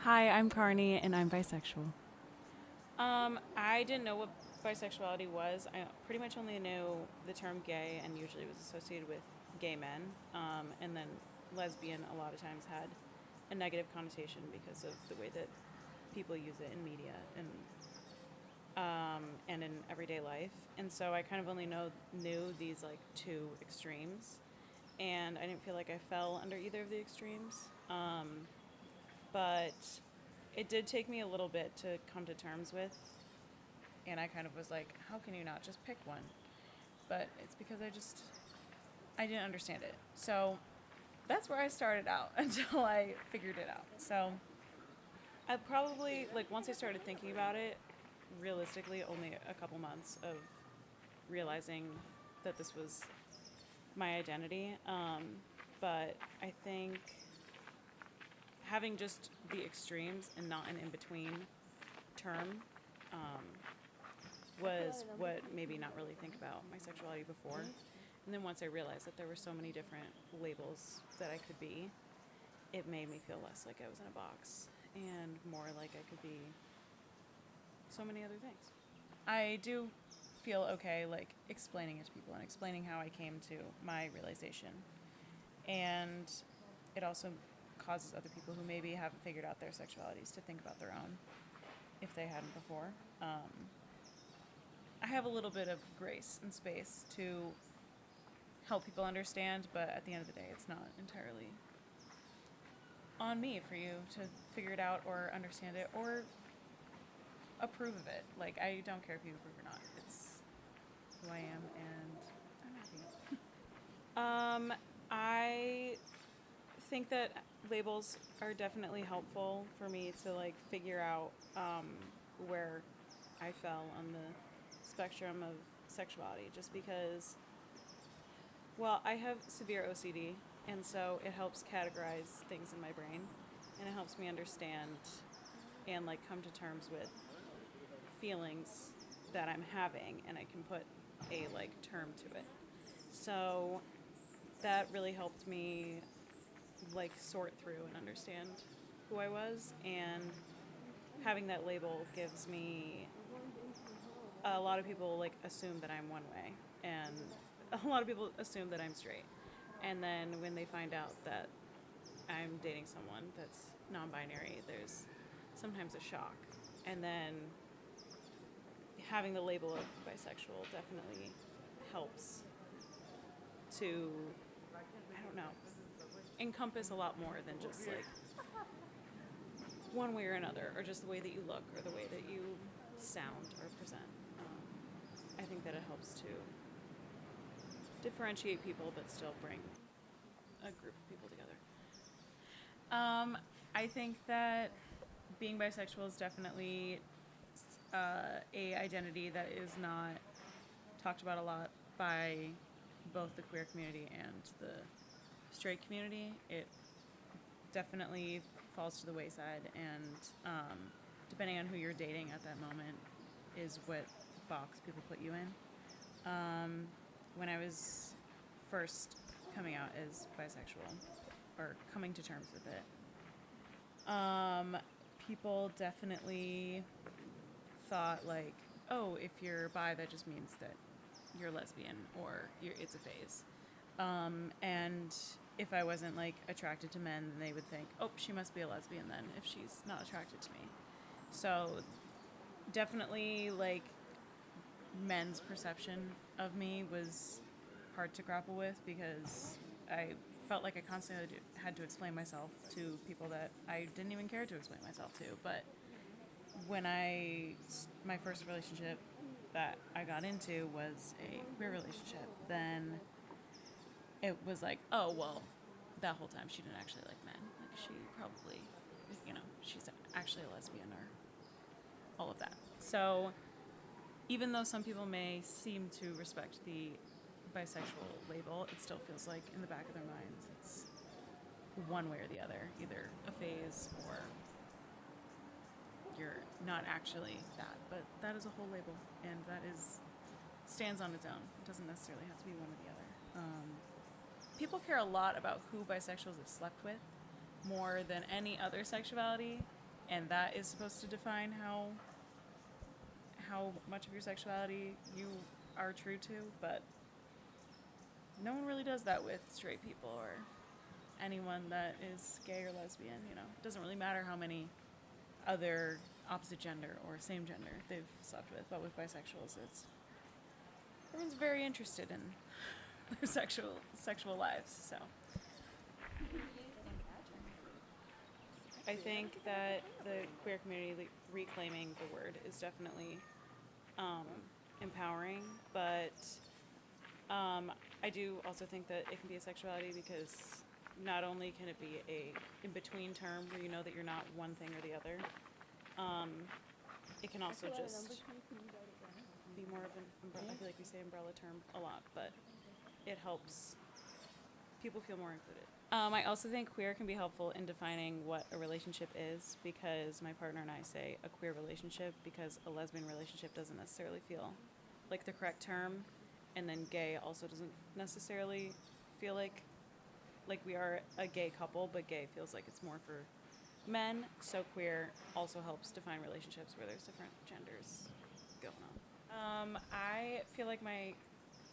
Hi, I'm Carney, and I'm bisexual. I didn't know what bisexuality was. I pretty much only knew the term gay, and usually it was associated with gay men. And then lesbian a lot of times had a negative connotation because of the way that people use it in media and in everyday life. And so I kind of only knew these like two extremes, and I didn't feel like I fell under either of the extremes. But it did take me a little bit to come to terms with, and I kind of was like, how can you not just pick one? But it's because I didn't understand it. So that's where I started out until I figured it out. So I probably, like, once I started thinking about it, realistically only a couple months of realizing that this was my identity. But I think having just the extremes and not an in between term um, was what made me not really think about my sexuality before. And then once I realized that there were so many different labels that I could be, it made me feel less like I was in a box and more like I could be so many other things. I do feel okay like explaining it to people and explaining how I came to my realization. And it also causes other people who maybe haven't figured out their sexualities to think about their own if they hadn't before. I have a little bit of grace and space to help people understand, but at the end of the day, it's not entirely on me for you to figure it out or understand it or approve of it. Like, I don't care if you approve or not. It's who I am, and I'm happy. I think that labels are definitely helpful for me to like figure out where I fell on the spectrum of sexuality, just because, well, I have severe OCD, and so it helps categorize things in my brain, and it helps me understand and like come to terms with feelings that I'm having, and I can put a like term to it. So that really helped me like sort through and understand who I was, and having that label gives me, a lot of people like assume that I'm one way, and a lot of people assume that I'm straight, and then when they find out that I'm dating someone that's non-binary, there's sometimes a shock. And then having the label of bisexual definitely helps to, I don't know, encompass a lot more than just like one way or another, or just the way that you look or the way that you sound or present. I think that it helps to differentiate people but still bring a group of people together. I think that being bisexual is definitely a identity that is not talked about a lot by both the queer community and the straight community. It definitely falls to the wayside, and depending on who you're dating at that moment is what box people put you in. When I was first coming out as bisexual, or coming to terms with it, people definitely thought like, oh, if you're bi, that just means that you're lesbian or it's a phase. And if I wasn't like attracted to men, then they would think, oh, she must be a lesbian then if she's not attracted to me. So definitely like men's perception of me was hard to grapple with, because I felt like I constantly had to explain myself to people that I didn't even care to explain myself to. But when my first relationship that I got into was a queer relationship, then it was like, oh, well, that whole time she didn't actually like men. Like, she probably, she's actually a lesbian or all of that. So even though some people may seem to respect the bisexual label, it still feels like in the back of their minds it's one way or the other, either a phase or you're not actually that. But that is a whole label, and that is stands on its own. It doesn't necessarily have to be one or the other. People care a lot about who bisexuals have slept with more than any other sexuality, and that is supposed to define how much of your sexuality you are true to, but no one really does that with straight people or anyone that is gay or lesbian. It doesn't really matter how many other opposite gender or same gender they've slept with, but with bisexuals, everyone's very interested in their sexual lives. So I think that the queer community reclaiming the word is definitely empowering, but I do also think that it can be a sexuality because not only can it be a in-between term where you know that you're not one thing or the other, it can also just be more of an umbrella. I feel like we say umbrella term a lot, but it helps people feel more included. I also think queer can be helpful in defining what a relationship is, because my partner and I say a queer relationship because a lesbian relationship doesn't necessarily feel like the correct term, and then gay also doesn't necessarily feel like we are a gay couple, but gay feels like it's more for men. So queer also helps define relationships where there's different genders going on. I feel like my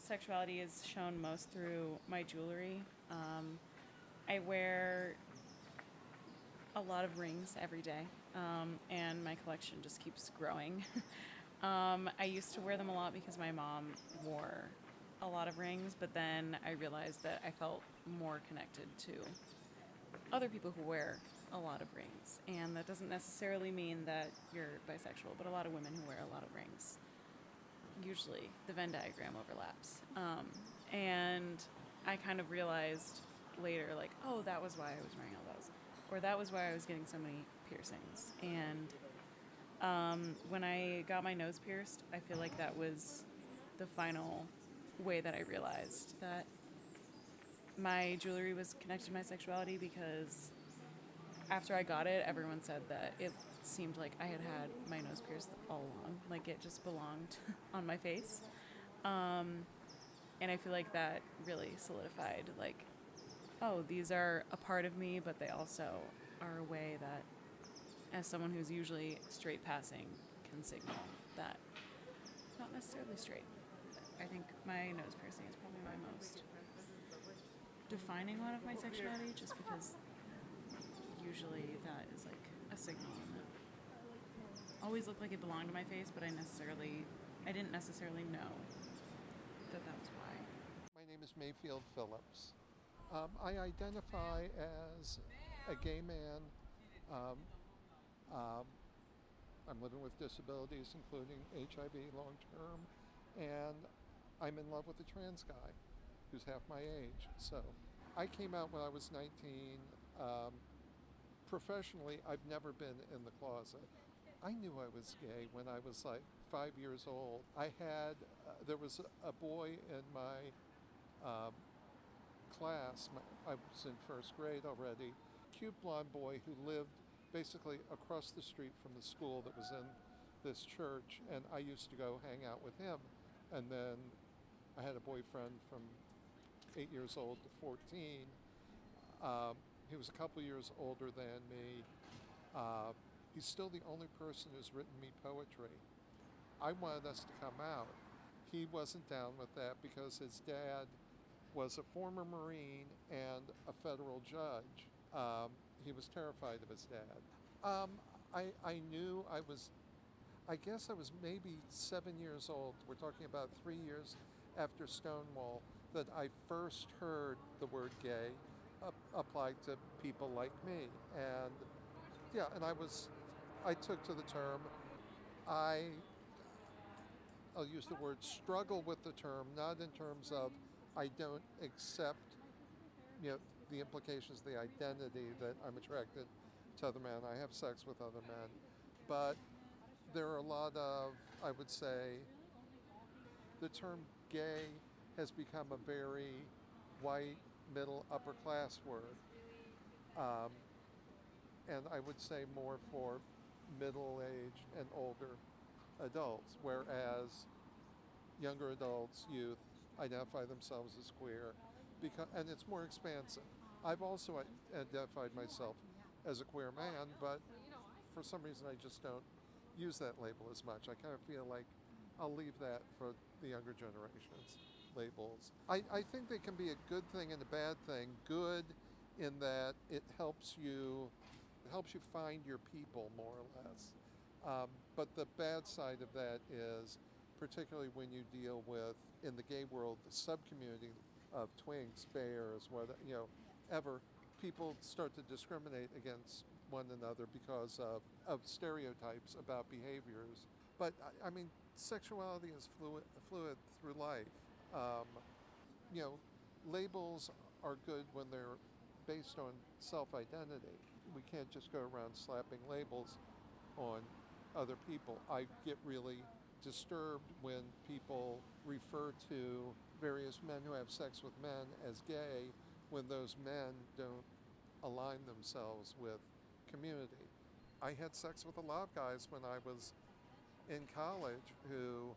sexuality is shown most through my jewelry. I wear a lot of rings every day, and my collection just keeps growing. I used to wear them a lot because my mom wore a lot of rings, but then I realized that I felt more connected to other people who wear a lot of rings. And that doesn't necessarily mean that you're bisexual, but a lot of women who wear a lot of rings, usually the Venn diagram overlaps. And I kind of realized later, like, oh, that was why I was wearing all those, or that was why I was getting so many piercings. And when I got my nose pierced, I feel like that was the final way that I realized that my jewelry was connected to my sexuality, because after I got it, everyone said that it seemed like I had my nose pierced all along, like it just belonged on my face. And I feel like that really solidified, like, oh, these are a part of me, but they also are a way that, as someone who's usually straight passing, can signal that not necessarily straight. I think my nose piercing is probably my most defining one of my sexuality, just because usually that is like a signal, and that always looked like it belonged to my face, but I didn't necessarily know that was why. My name is Mayfield Phillips. I identify as a gay man. Um, um, I'm living with disabilities, including HIV long term, and I'm in love with a trans guy who's half my age. So I came out when I was 19. Professionally, I've never been in the closet. I knew I was gay when I was like 5 years old. There was a boy in my class. I was in first grade already. Cute blonde boy who lived basically across the street from the school that was in this church, and I used to go hang out with him. And then I had a boyfriend from 8 years old to 14. He was a couple years older than me. He's still the only person who's written me poetry. I wanted us to come out. He wasn't down with that because his dad was a former Marine and a federal judge. He was terrified of his dad. I knew I guess I was maybe 7 years old. We're talking about 3 years after Stonewall that I first heard the word gay applied to people like me. And yeah, and I took to the term. I'll use the word struggle with the term, not in terms of I don't accept, the implications of the identity that I'm attracted to other men. I have sex with other men. But there are a lot of, I would say, the term gay has become a very white, middle, upper class word. Um, and I would say more for middle-aged and older adults, whereas younger adults, youth, identify themselves as queer, and it's more expansive. I've also identified myself as a queer man, but for some reason, I just don't use that label as much. I kind of feel like I'll leave that for the younger generations, labels. I think they can be a good thing and a bad thing. Good in that it helps you find your people, more or less. But the bad side of that is, particularly when you deal with, in the gay world, the sub-community of twinks, bears, ever, people start to discriminate against one another because of stereotypes about behaviors. But I mean, sexuality is fluid through life. Um, you know, labels are good when they're based on self-identity. We can't just go around slapping labels on other people. I get really disturbed when people refer to various men who have sex with men as gay when those men don't align themselves with community. I had sex with a lot of guys when I was in college who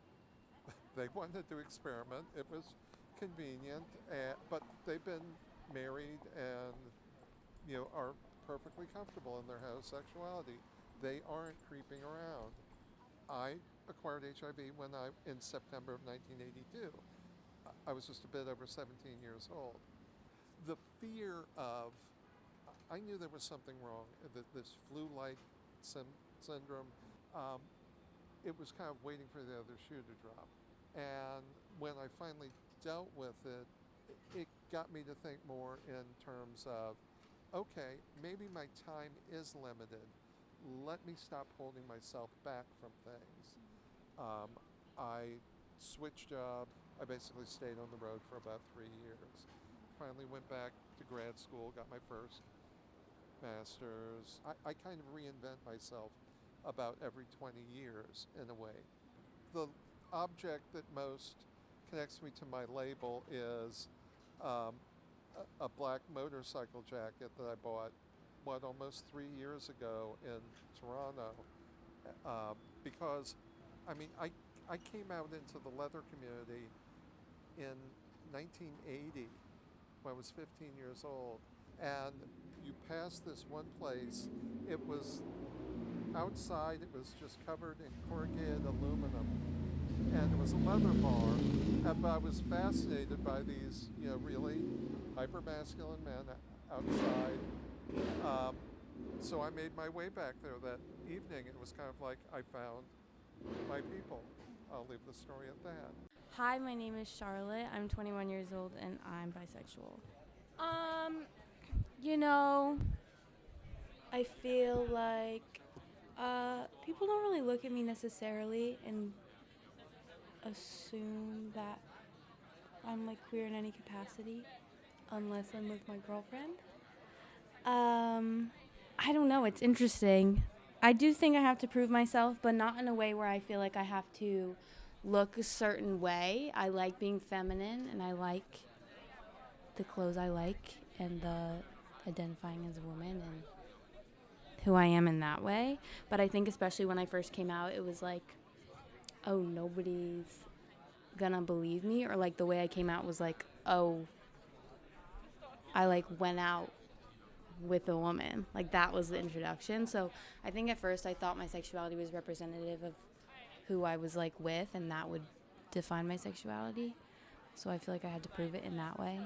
they wanted to experiment. It was convenient, but they've been married and are perfectly comfortable in their homosexuality. They aren't creeping around. I acquired HIV in September of 1982. I was just a bit over 17 years old. The fear of, I knew there was something wrong, this flu-like syndrome. It was kind of waiting for the other shoe to drop. And when I finally dealt with it, it got me to think more in terms of, okay, maybe my time is limited. Let me stop holding myself back from things. I switched job. I basically stayed on the road for about 3 years. Finally went back to grad school, got my first master's. I kind of reinvent myself about every 20 years in a way. The object that most connects me to my label is a black motorcycle jacket that I bought, almost 3 years ago in Toronto. Because, I mean, I came out into the leather community in 1980 when I was 15 years old. And you passed this one place, it was outside, it was just covered in corrugated aluminum. And it was a leather bar, but I was fascinated by these, really hyper-masculine men outside. So I made my way back there that evening. It was kind of like I found my people. I'll leave the story at that. Hi, my name is Charlotte. I'm 21 years old and I'm bisexual. I feel like people don't really look at me necessarily and assume that I'm like queer in any capacity unless I'm with my girlfriend. I don't know, it's interesting. I do think I have to prove myself, but not in a way where I feel like I have to look a certain way. I like being feminine and I like the clothes I like and the identifying as a woman and who I am in that way. But I think especially when I first came out, it was like, oh, nobody's gonna believe me, or like the way I came out was like, oh, I like went out with a woman. Like that was the introduction. So I think at first I thought my sexuality was representative of who I was like with, and that would define my sexuality. So I feel like I had to prove it in that way.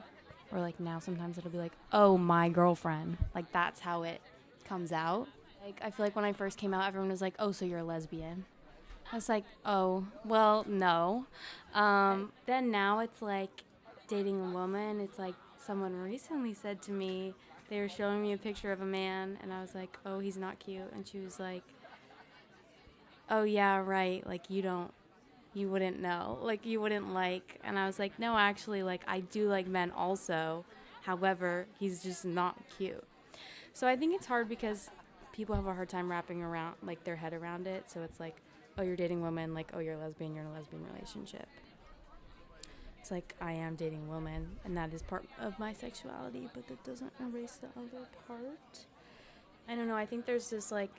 Or like now sometimes it'll be like, oh, my girlfriend. Like that's how it comes out. Like I feel like when I first came out, everyone was like, oh, so you're a lesbian. I was like, oh, well, no. Then now it's like dating a woman. It's like someone recently said to me, they were showing me a picture of a man, and I was like, oh, he's not cute. And she was like, oh, yeah, right. Like, you wouldn't know. Like, you wouldn't like. And I was like, no, actually, like, I do like men also. However, he's just not cute. So I think it's hard because people have a hard time wrapping around, like, their head around it. So it's like, oh, you're dating women. Like, oh, you're a lesbian. You're in a lesbian relationship. It's like I am dating a woman, and that is part of my sexuality, but that doesn't erase the other part. I don't know. I think there's this, like,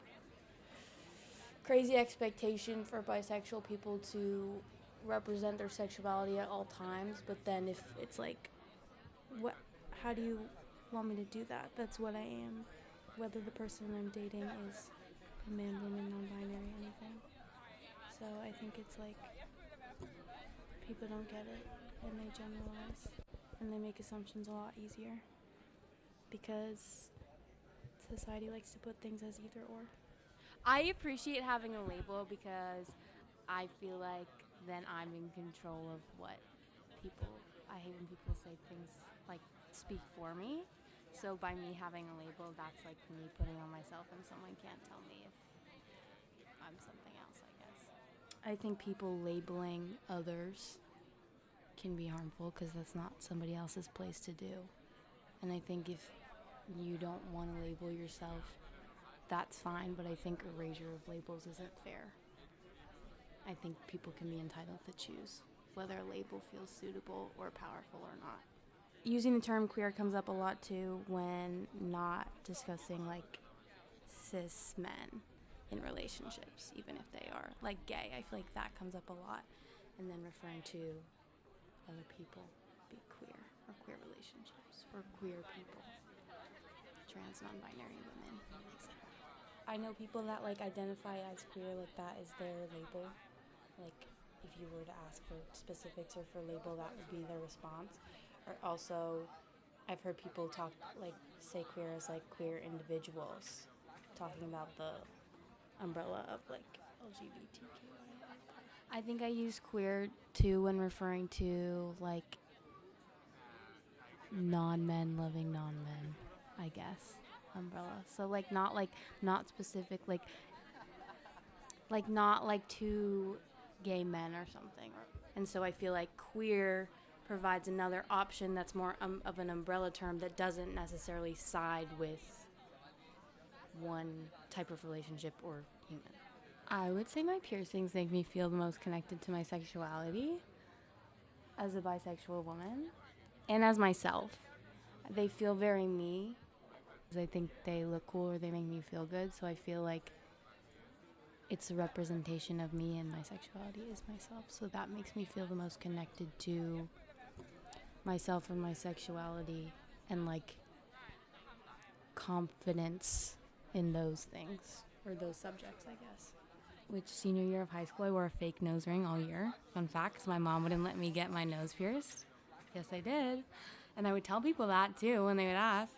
crazy expectation for bisexual people to represent their sexuality at all times, but then if it's like, how do you want me to do that? That's what I am, whether the person I'm dating is a man it's like people don't get it and they generalize and they make assumptions a lot easier because society likes to put things as either or. I appreciate having a label because I feel like then I'm in control of what people, I hate when people say things like speak for me. So by me having a label, that's like me putting on myself and someone can't tell me if I'm something else, I guess. I think people labeling others can be harmful because that's not somebody else's place to do. And I think if you don't want to label yourself, that's fine, but I think erasure of labels isn't fair. I think people can be entitled to choose whether a label feels suitable or powerful or not. Using the term queer comes up a lot too when not discussing like cis men in relationships, even if they are like gay. I feel like that comes up a lot. And then referring to other people be queer or queer relationships or queer people, trans, non-binary women, etc. I know people that like identify as queer, like that is their label. Like if you were to ask for specifics or for label, that would be their response. Or also, I've heard people talk like say queer as like queer individuals, talking about the umbrella of like LGBTQ. I think I use queer too when referring to like non-men loving non-men, I guess, umbrella. So like not specific, like not like two gay men or something. And so I feel like queer provides another option that's more of an umbrella term that doesn't necessarily side with one type of relationship or human. I would say my piercings make me feel the most connected to my sexuality as a bisexual woman and as myself. They feel very me. I think they look cool or they make me feel good, so I feel like it's a representation of me and my sexuality is myself. So that makes me feel the most connected to myself and my sexuality and like confidence in those things or those subjects, I guess. Which senior year of high school, I wore a fake nose ring all year. Fun fact, 'cause my mom wouldn't let me get my nose pierced. Yes, I did. And I would tell people that too when they would ask.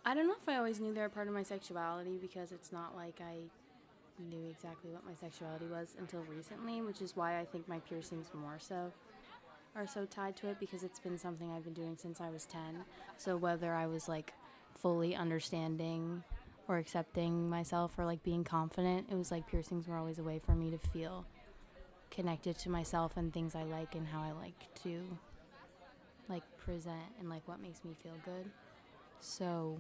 I don't know if I always knew they were part of my sexuality because it's not like I knew exactly what my sexuality was until recently, which is why I think my piercings more so are so tied to it because it's been something I've been doing since I was 10. So whether I was like fully understanding or accepting myself or like being confident, it was like piercings were always a way for me to feel connected to myself and things I like and how I like to like present and like what makes me feel good. So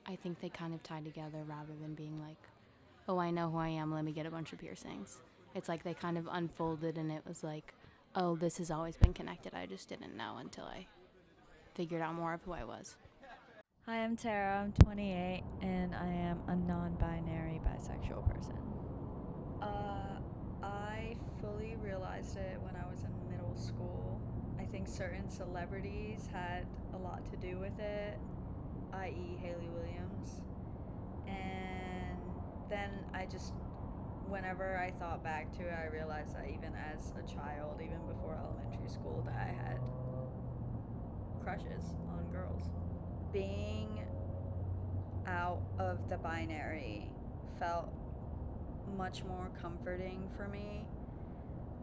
I think they kind of tie together rather than being like, oh, I know who I am, let me get a bunch of piercings. It's like they kind of unfolded and it was like, oh, this has always been connected. I just didn't know until I figured out more of who I was. Hi, I'm Tara. I'm 28 and I am a non-binary bisexual person. I fully realized it when I was in middle school. I think certain celebrities had a lot to do with it, i.e. Haley Williams. And then whenever I thought back to it, I realized that even as a child, even before elementary school, that I had crushes on girls. Being out of the binary felt much more comforting for me.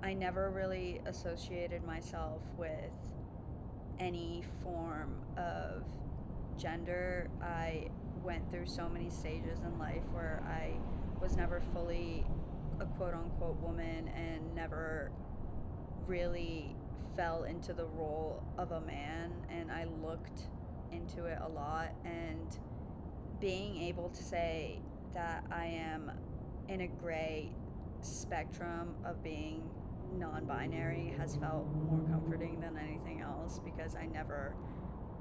I never really associated myself with any form of gender. I went through so many stages in life where I was never fully a quote-unquote woman and never really fell into the role of a man, and I looked into it a lot, and being able to say that I am in a gray spectrum of being non-binary has felt more comforting than anything else because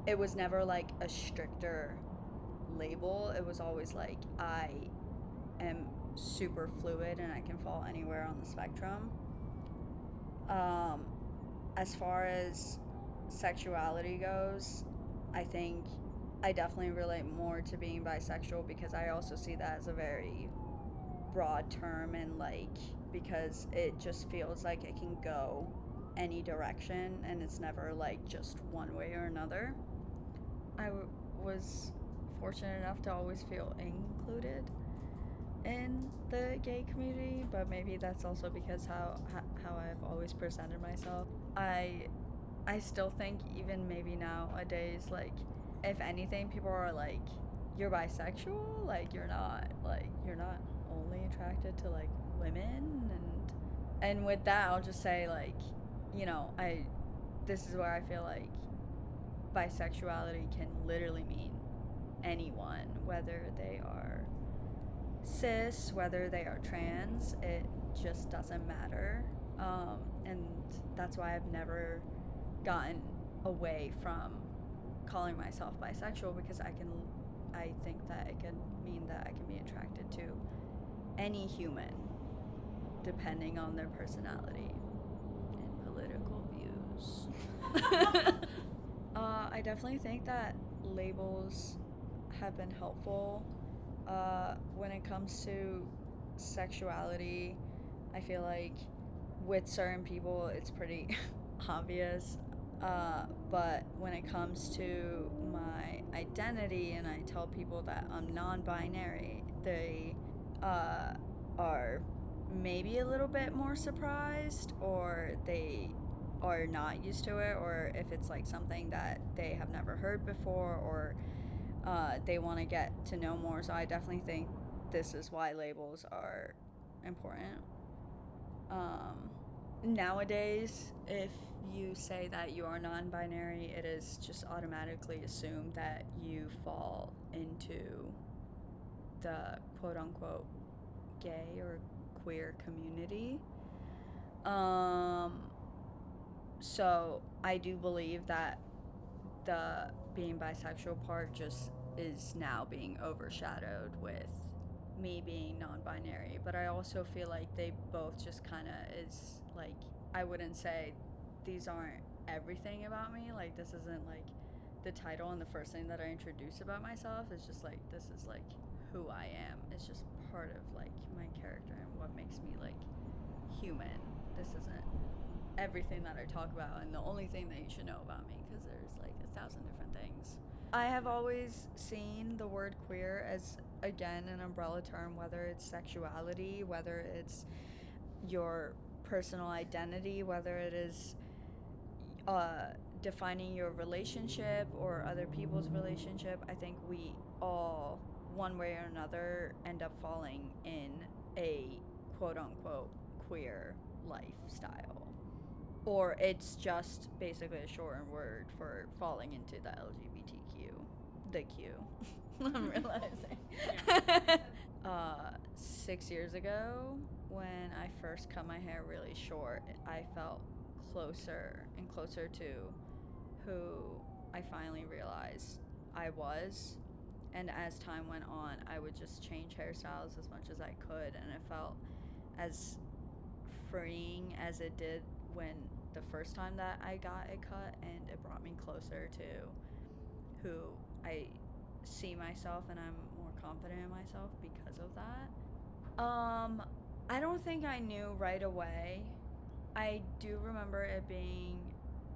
it was never like a stricter label. It was always like I am super fluid and I can fall anywhere on the spectrum. As far as sexuality goes, I think I definitely relate more to being bisexual because I also see that as a very broad term, and like because it just feels like it can go any direction and it's never like just one way or another. I was fortunate enough to always feel included in the gay community, but maybe that's also because how I've always presented myself. I still think even maybe nowadays, like, if anything, people are like, you're bisexual, like you're not only attracted to like women. And with that, I'll just say, like, you know, this is where I feel like bisexuality can literally mean anyone, whether they are cis, whether they are trans, it just doesn't matter. And that's why I've never gotten away from calling myself bisexual, because I think that it can mean that I can be attracted to any human depending on their personality and political views. I definitely think that labels have been helpful when it comes to sexuality. I feel like with certain people it's pretty obvious, but when it comes to my identity and I tell people that I'm non-binary, they are maybe a little bit more surprised, or they are not used to it, or if it's like something that they have never heard before, or they want to get to know more. So I definitely think this is why labels are important. Nowadays, if you say that you are non-binary, it is just automatically assumed that you fall into the quote-unquote gay or queer community. So I do believe that the being bisexual part just is now being overshadowed with me being non-binary, but I also feel like they both just kind of is like, I wouldn't say these aren't everything about me, like this isn't like the title and the first thing that I introduce about myself. It's just like, this is like who I am. It's just part of like my character and what makes me like human. This isn't everything that I talk about and the only thing that you should know about me, because there's like 1,000 different things. I have always seen the word queer as, again, an umbrella term, whether it's sexuality, whether it's your personal identity, whether it is defining your relationship or other people's relationship. I think we all, one way or another, end up falling in a quote-unquote queer lifestyle. Or it's just basically a shortened word for falling into the LGBTQ. The Q. I'm realizing. 6 years ago, when I first cut my hair really short, I felt closer and closer to who I finally realized I was. And as time went on, I would just change hairstyles as much as I could, and it felt as freeing as it did when the first time that I got it cut, and it brought me closer to who I see myself, and I'm more confident in myself because of that. I don't think I knew right away. I do remember it being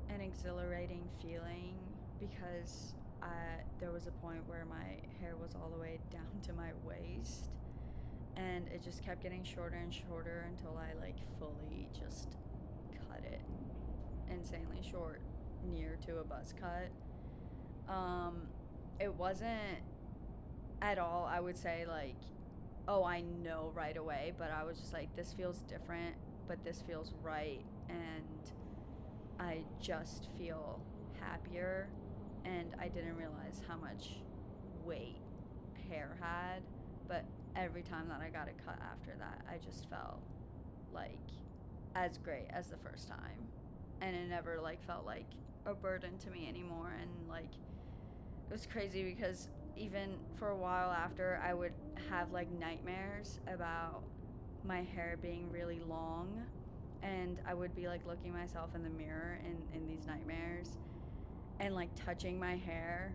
an exhilarating feeling, because there was a point where my hair was all the way down to my waist, and it just kept getting shorter and shorter until I like fully just cut it insanely short, near to a buzz cut. It wasn't at all, I would say, like, oh, I know right away, but I was just like, this feels different, but this feels right, and I just feel happier. And I didn't realize how much weight hair had, but every time that I got it cut after that, I just felt like as great as the first time, and it never like felt like a burden to me anymore. And like, it was crazy, because even for a while after, I would have like nightmares about my hair being really long, and I would be like looking myself in the mirror in these nightmares and like touching my hair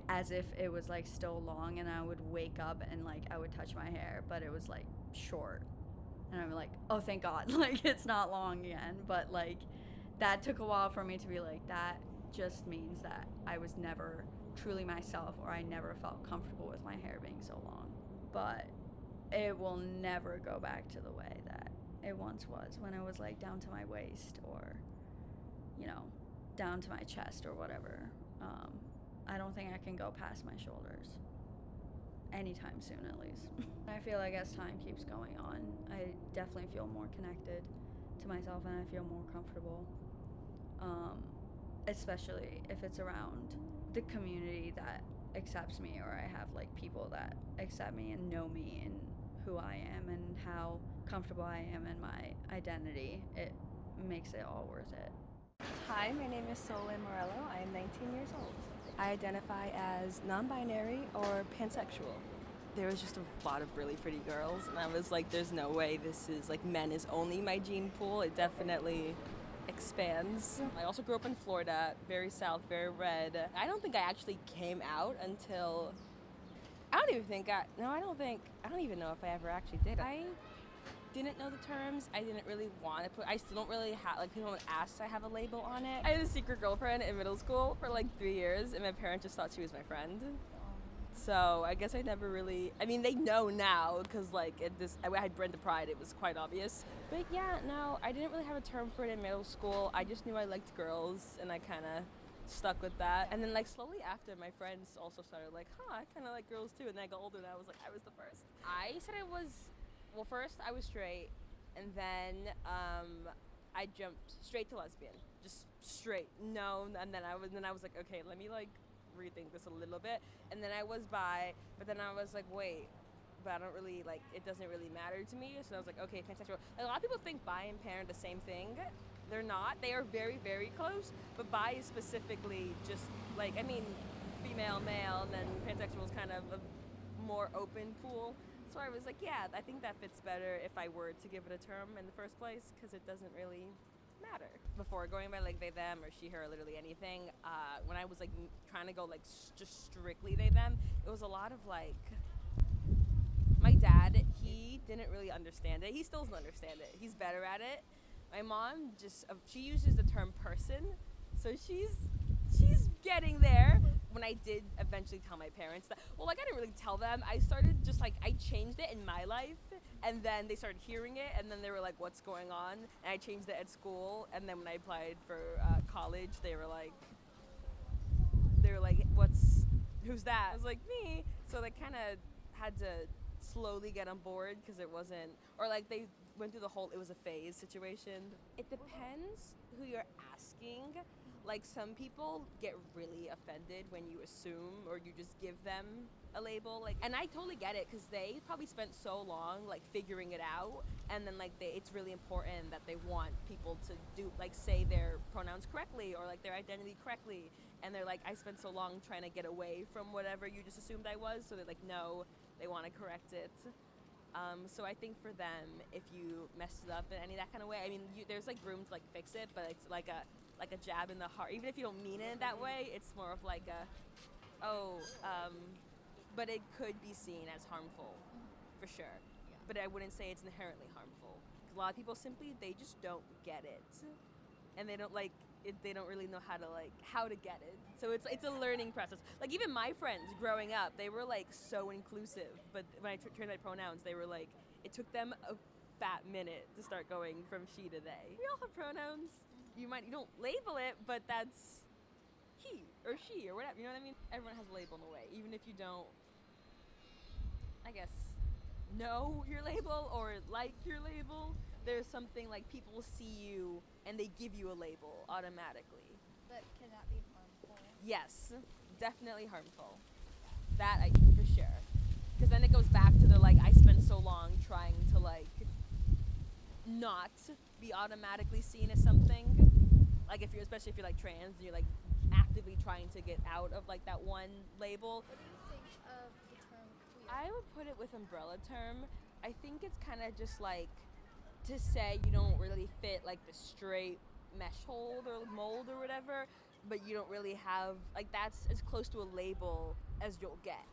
as if it was like still long, and I would wake up and like I would touch my hair, but it was like short. And I'm like, oh, thank God, like, it's not long again. But, like, that took a while for me to be like, that just means that I was never truly myself, or I never felt comfortable with my hair being so long. But it will never go back to the way that it once was, when it was, like, down to my waist, or, you know, down to my chest or whatever. I don't think I can go past my shoulders anytime soon, at least. I feel like as time keeps going on, I definitely feel more connected to myself, and I feel more comfortable, especially if it's around the community that accepts me, or I have, like, people that accept me and know me and who I am and how comfortable I am in my identity. It makes it all worth it. Hi, my name is Solin Morello. I am 19 years old. I identify as non-binary or pansexual. There was just a lot of really pretty girls, and I was like, there's no way this is, like, men is only my gene pool. It definitely expands. I also grew up in Florida, very south, very red. I don't think I actually came out until, I don't even know if I ever actually did. I didn't know the terms. I didn't really want to I still don't really have, like, people don't ask to have a label on it. I had a secret girlfriend in middle school for like 3 years, and my parents just thought she was my friend. So I guess I never really, I mean, they know now, because, like, I had Brenda Pride, it was quite obvious. But yeah, no, I didn't really have a term for it in middle school. I just knew I liked girls, and I kind of stuck with that. And then, like, slowly after, my friends also started like, I kind of like girls too. And then I got older, and I was like, I was the first. I said it was, well, first I was straight, and then I jumped straight to lesbian, just straight, no. And then I was like, okay, let me, like, rethink this a little bit. And then I was bi, but then I was like, wait, but I don't really, like, it doesn't really matter to me. So I was like, okay, pansexual. A lot of people think bi and pan are the same thing. They're not. They are very, very close, but bi is specifically just, like, I mean, female, male, and then pansexual is kind of a more open pool. So I was like, yeah, I think that fits better if I were to give it a term in the first place, because it doesn't really matter. Before going by, like, they, them, or she, her, or literally anything, when I was, like, trying to go, like, just strictly they, them, it was a lot of, like, my dad, he didn't really understand it. He still doesn't understand it. He's better at it. My mom she uses the term person, so she's getting there. When I did eventually tell my parents that, well, like, I didn't really tell them. I started just, like, I changed it in my life, and then they started hearing it, and then they were like, what's going on? And I changed it at school, and then when I applied for college, they were like, who's that? I was like, me. So they kind of had to slowly get on board, because it wasn't, or, like, they went through the whole, it was a phase situation. It depends who you're asking. Like, some people get really offended when you assume or you just give them a label, like, and I totally get it, because they probably spent so long, like, figuring it out, and then, like, it's really important that they want people to do, like, say their pronouns correctly, or, like, their identity correctly, and they're like, I spent so long trying to get away from whatever you just assumed I was, so they're like, no, they want to correct it. So I think for them, if you messed it up in any that kind of way, I mean, there's, like, room to, like, fix it, but it's like a jab in the heart. Even if you don't mean it that way, it's more of like but it could be seen as harmful, for sure. But I wouldn't say it's inherently harmful. 'Cause a lot of people simply, they just don't get it. And they don't, like, they don't really know how to get it. So it's a learning process. Like, even my friends growing up, they were, like, so inclusive. But when I turned my pronouns, they were like, it took them a fat minute to start going from she to they. We all have pronouns. You don't label it, but that's he or she or whatever, you know what I mean? Everyone has a label in a way, even if you don't, I guess, know your label or like your label. There's something, like, people see you and they give you a label automatically. But can that be harmful? Yes, definitely harmful. That, for sure. Because then it goes back to the, like, I spent so long trying to, like, not be automatically seen as something. Like, especially if you're, like, trans, and you're, like, actively trying to get out of, like, that one label. What do you think of the term queer? I would put it with umbrella term. I think it's kind of just, like, to say you don't really fit, like, the straight mesh hold or mold or whatever, but you don't really have, like, that's as close to a label as you'll get.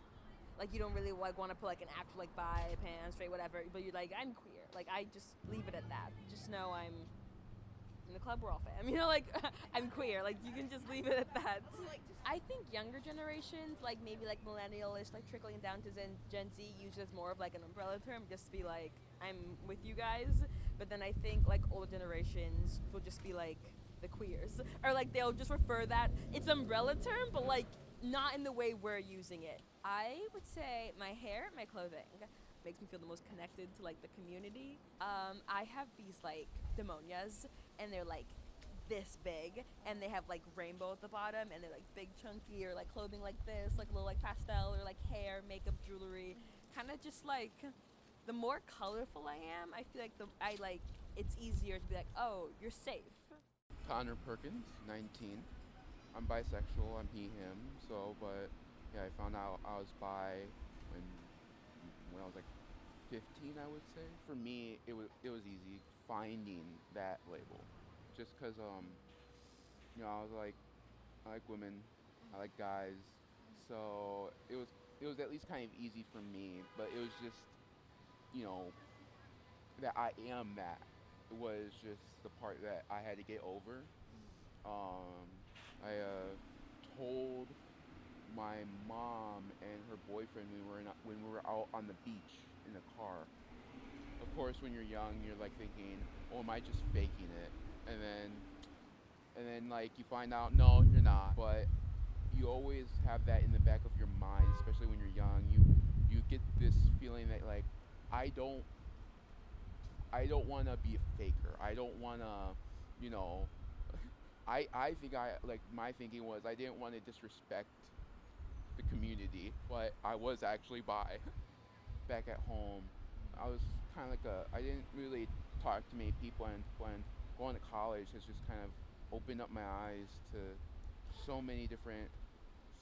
Like you don't really like want to put like an actual like bi, pan, straight, whatever. But you're like, I'm queer. Like I just leave it at that. Just know I'm in the club. We're all fam. You know, like I'm queer. Like you can just leave it at that. I think younger generations, like maybe like millennial-ish, like trickling down to Gen Z, use it as more of like an umbrella term, just to be like, I'm with you guys. But then I think like older generations will just be like the queers, or like they'll just refer that it's umbrella term, but like not in the way we're using it. I would say my hair, my clothing makes me feel the most connected to like the community. I have these like demonias, and they're like this big, and they have like rainbow at the bottom, and they're like big chunky, or like clothing like this, like little like pastel, or like hair, makeup, jewelry, kind of just like the more colorful I am, I feel like it's easier to be like, oh, you're safe. Connor Perkins, 19. I'm bisexual. I'm he, him. So, but yeah, I found out I was bi when I was like 15, I would say. For me, it was easy finding that label, just because I was like, I like women, I like guys, so it was at least kind of easy for me. But it was just, you know, that I am that was just the part that I had to get over. I told my mom and her boyfriend when we were out on the beach in the car. Of course, when you're young, you're like thinking, "Oh, am I just faking it?" And then like you find out, no, you're not. But you always have that in the back of your mind, especially when you're young. You get this feeling that like I don't want to be a faker. I don't want to, you know, I think like my thinking was I didn't want to disrespect the community, but I was actually bi. Back at home, I was kind of like I didn't really talk to many people, and when going to college has just kind of opened up my eyes to so many different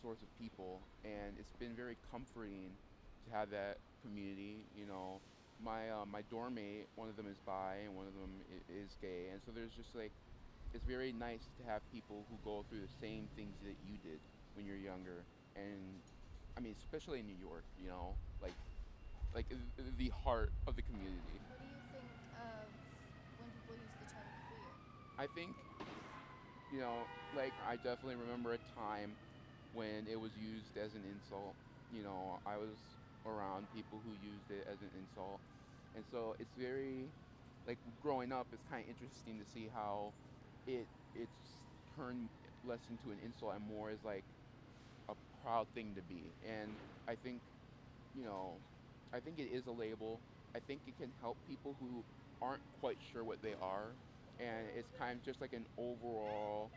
sorts of people, and it's been very comforting to have that community. You know, my dorm mate, one of them is bi and one of them is gay, and so there's just like it's very nice to have people who go through the same things that you did when you're younger, and I mean especially in New York, you know, like the heart of the community. What do you think of when people use the term queer? I think, you know, like I definitely remember a time when it was used as an insult. You know, I was around people who used it as an insult. And so it's very, like growing up, it's kind of interesting to see how it's turned less into an insult and more as like a proud thing to be. And I think, you know, I think it is a label. I think it can help people who aren't quite sure what they are. And it's kind of just like an overall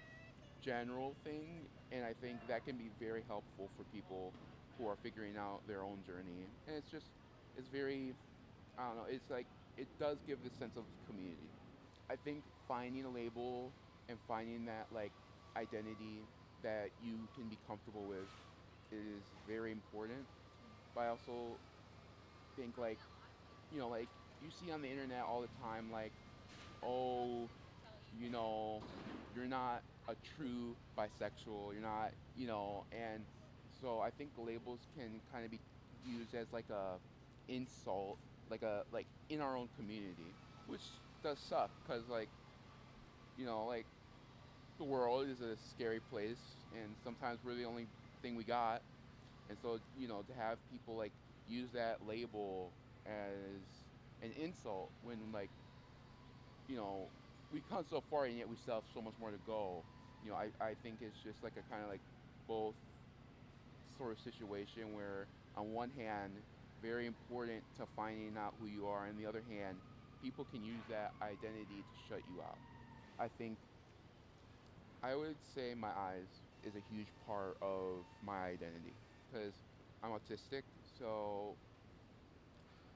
general thing, and I think that can be very helpful for people who are figuring out their own journey. And it's very, I don't know, it's like, it does give this sense of community. I think finding a label and finding that, like, identity that you can be comfortable with is very important. But I also think, like, you know, like, you see on the internet all the time, like, oh, you know, you're not a true bisexual, you're not, you know, and so I think labels can kind of be used as like a insult, like in our own community, which does suck because like, you know, like the world is a scary place, and sometimes we're the only thing we got, and so you know to have people like use that label as an insult when like you know, we've come so far and yet we still have so much more to go. You know, I think it's just like a kind of like both sort of situation where on one hand, very important to finding out who you are, and the other hand, people can use that identity to shut you out. I think I would say my eyes is a huge part of my identity because I'm autistic, so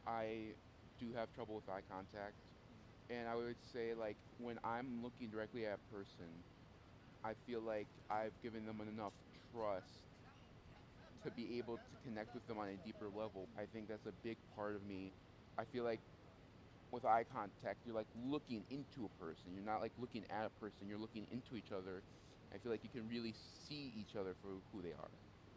I do have trouble with eye contact. And I would say, like, when I'm looking directly at a person, I feel like I've given them enough trust to be able to connect with them on a deeper level. I think that's a big part of me. I feel like with eye contact, you're like looking into a person. You're not like looking at a person, you're looking into each other. I feel like you can really see each other for who they are.